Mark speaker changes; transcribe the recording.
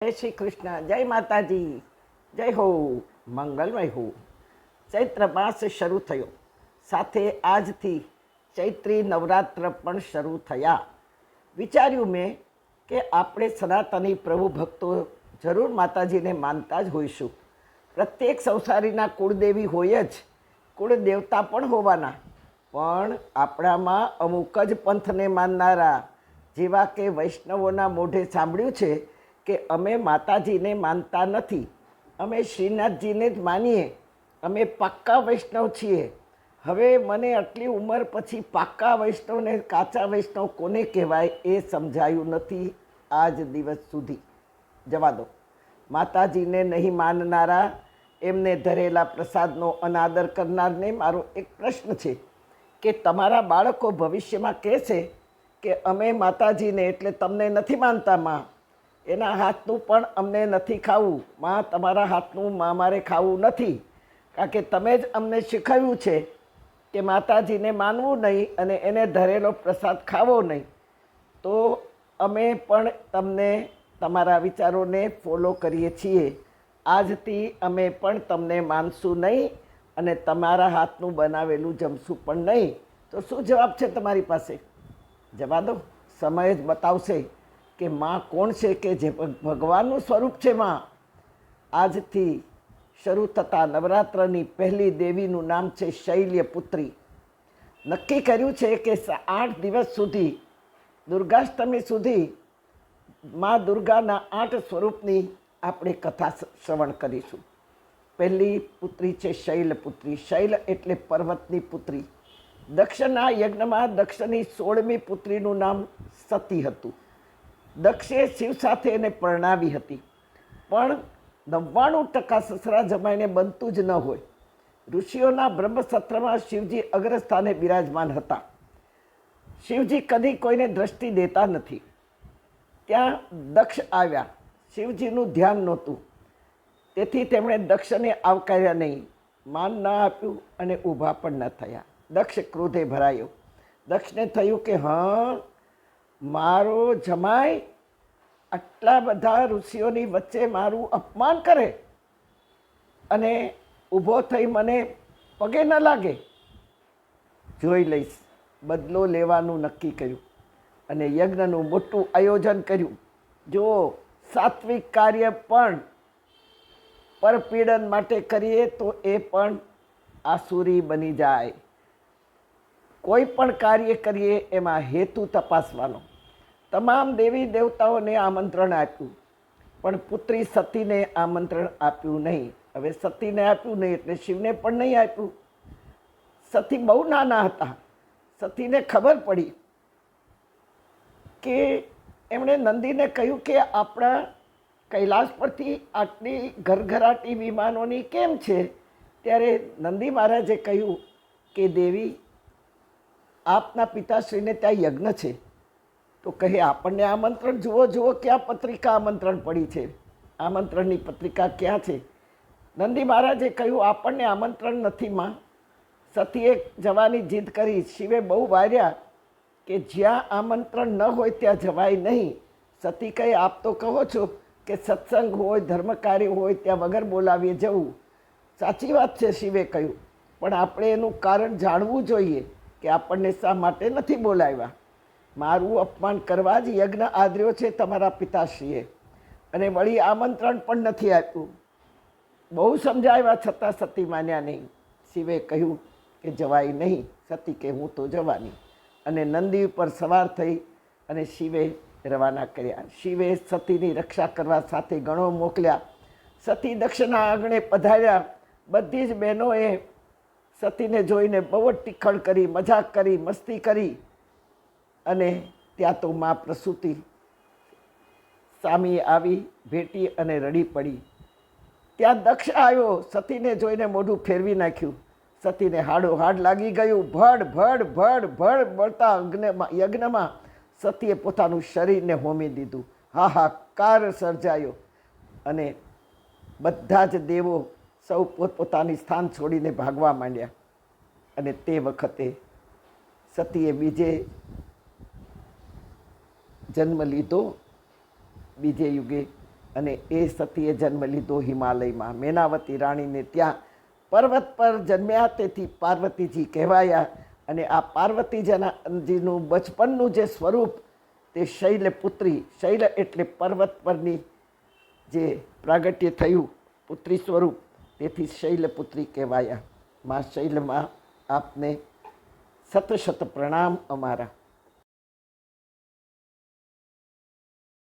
Speaker 1: જય શ્રી કૃષ્ણ, જય માતાજી, જય હો, મંગલમય હો. ચૈત્ર માસ શરૂ થયો, સાથે આજથી ચૈત્રી નવરાત્ર પણ શરૂ થયા. વિચાર્યું મેં કે આપણે સનાતની પ્રભુ ભક્તો જરૂર માતાજીને માનતા જ હોઈશું. પ્રત્યેક સંસારીના કુળદેવી હોય જ, કુળદેવતા પણ હોવાના, પણ આપણામાં અમુક જ પંથને માનનારા, જેવા કે વૈષ્ણવોના મોઢે સાંભળ્યું છે કે અમે માતાજીને માનતા નથી, અમે શ્રીનાથજીને જ માનીએ, અમે પાક્કા વૈષ્ણવ છીએ. હવે મને આટલી ઉંમર પછી પાક્કા વૈષ્ણવને કાચા વૈષ્ણવ કોને કહેવાય એ સમજાયું નથી આજ દિવસ સુધી. જવા દો. માતાજીને નહીં માનનારા, એમને ધરેલા પ્રસાદનો અનાદર કરનારને મારો એક પ્રશ્ન છે કે તમારા બાળકો ભવિષ્યમાં કહેશે કે અમે માતાજીને એટલે તમને નથી માનતા માં, એના હાથનું પણ અમને નથી ખાવું માં, તમારા હાથનું માં મારે ખાવું નથી, કારણ કે તમે જ અમને શીખવ્યું છે કે માતાજીને માનવું નહીં અને એને ધરેલો પ્રસાદ ખાવો નહીં. તો અમે પણ તમને તમારા વિચારોને ફોલો કરીએ છીએ. આજથી અમે પણ તમને માનશું નહીં અને તમારા હાથનું બનાવેલું જમશું પણ નહીં. તો શું જવાબ છે તમારી પાસે? જવા દો, સમય જ બતાવશે કે માં કોણ છે, કે જે ભગવાનનું સ્વરૂપ છે માં. આજથી શરૂ થતા નવરાત્રની પહેલી દેવીનું નામ છે શૈલ્યપુત્રી. નક્કી કર્યું છે કે 8 દિવસ સુધી, દુર્ગાષ્ટમી સુધી માં દુર્ગાના 8 સ્વરૂપની આપણે કથા શ્રવણ કરીશું. પહેલી પુત્રી છે શૈલપુત્રી. શૈલ એટલે પર્વતની પુત્રી. દક્ષના યજ્ઞમાં દક્ષની 16મી પુત્રીનું નામ સતી હતું. દક્ષે શિવ સાથે એને પરણાવી હતી, પણ 99% સસરા જમાઈને બનતું જ ન હોય. ઋષિઓના બ્રહ્મસત્રમાં શિવજી અગ્રસ્થાને બિરાજમાન હતા. શિવજી કદી કોઈને દ્રષ્ટિ દેતા નથી. ત્યાં દક્ષ આવ્યા, શિવજીનું ધ્યાન નહોતું, તેથી તેમણે દક્ષને આવકાર્યા નહીં, માન ન આપ્યું અને ઊભા પણ ન થયા. દક્ષ ક્રોધે ભરાયો. દક્ષને થયું કે હા, મારો જમાઈ આટલા બધા ઋષિઓની વચ્ચે મારું અપમાન કરે અને ઊભો થઈ મને પગે ન લાગે, જોઈ લઈશ. બદલો લેવાનું નક્કી કર્યું અને યજ્ઞનું મોટું આયોજન કર્યું. જો સાત્વિક કાર્ય પણ પરપીડન માટે કરીએ તો એ પણ આસુરી બની જાય. કોઈ પણ કાર્ય કરીએ એમાં હેતુ તપાસવાનો. તમામ દેવી દેવતાઓને આમંત્રણ આપ્યું, પણ પુત્રી સતીને આમંત્રણ આપ્યું નહીં. હવે સતીને આપ્યું નહીં એટલે શિવને પણ નહીં આપ્યું. સતી બહુ નાના હતા. સતીને ખબર પડી કે એમણે નંદીને કહ્યું કે આપણા કૈલાસ પરથી આટલી ઘરઘરાટી વિમાનોની કેમ છે? ત્યારે નંદી મહારાજે કહ્યું કે દેવી, આપના પિતાશ્રીને ત્યાં યજ્ઞ છે. તો કહે આપણને આમંત્રણ જુઓ, જુઓ ક્યાં પત્રિકા આમંત્રણ પડી છે, આમંત્રણની પત્રિકા ક્યાં છે? નંદી મહારાજે કહ્યું આપણને આમંત્રણ નથી માં. સતીએ જવાની જીદ કરી. શિવે બહુ વાર્યા કે જ્યાં આમંત્રણ ન હોય ત્યાં જવાય નહીં. સતી કહે આપ તો કહો છો કે સત્સંગ હોય, ધર્મકાર્ય હોય ત્યાં વગર બોલાવીએ જવું. સાચી વાત છે શિવે કહ્યું, પણ આપણે એનું કારણ જાણવું જોઈએ કે આપણને શા માટે નથી બોલાવ્યા. મારું અપમાન કરવા જ યજ્ઞ આદર્યો છે તમારા પિતાશ્રીએ, અને વળી આમંત્રણ પણ નથી આપ્યું. બહુ સમજાવ્યા છતાં સતી માન્યા નહીં. શિવે કહ્યું કે જવાય નહીં. સતી કે હું તો જવાની. અને નંદી ઉપર સવાર થઈ અને શિવે રવાના કર્યા. શિવે સતીની રક્ષા કરવા સાથે ગણો મોકલ્યા. સતી દક્ષના આંગણે પધાર્યા. બધી જ બહેનોએ સતીને જોઈને બહુ જ ટીખળ કરી, મજાક કરી, મસ્તી કરી. અને ત્યાં તો મા પ્રસૂતિ સામી આવી, ભેટી અને રડી પડી. ત્યાં દક્ષ આવ્યો. સતીને જોઈને મોઢું ફેરવી નાખ્યું. સતીને હાડો હાડ લાગી ગયું. ભડ ભડ ભડ ભડ બળતા યજ્ઞમાં સતીએ પોતાનું શરીરને હોમી દીધું. હાહાકાર સર્જાયો અને બધા જ દેવો સૌ પોતપોતાની સ્થાન છોડીને ભાગવા માંડ્યા. અને તે વખતે સતીએ બીજે જન્મ લીધો. બીજે યુગે અને એ સતીએ જન્મ લીધો હિમાલયમાં. મેનાવતી રાણીને ત્યાં પર્વત પર જન્મ્યા, તેથી પાર્વતીજી કહેવાયા. અને આ પાર્વતીજીનું બચપનનું જે સ્વરૂપ તે શૈલપુત્રી, શૈલ એટલે પર્વત પરની જે પ્રાગટ્ય થયું પુત્રી સ્વરૂપ, તેથી શૈલપુત્રી કહેવાયા. માં શૈલમાં આપને શત શત પ્રણામ અમારા.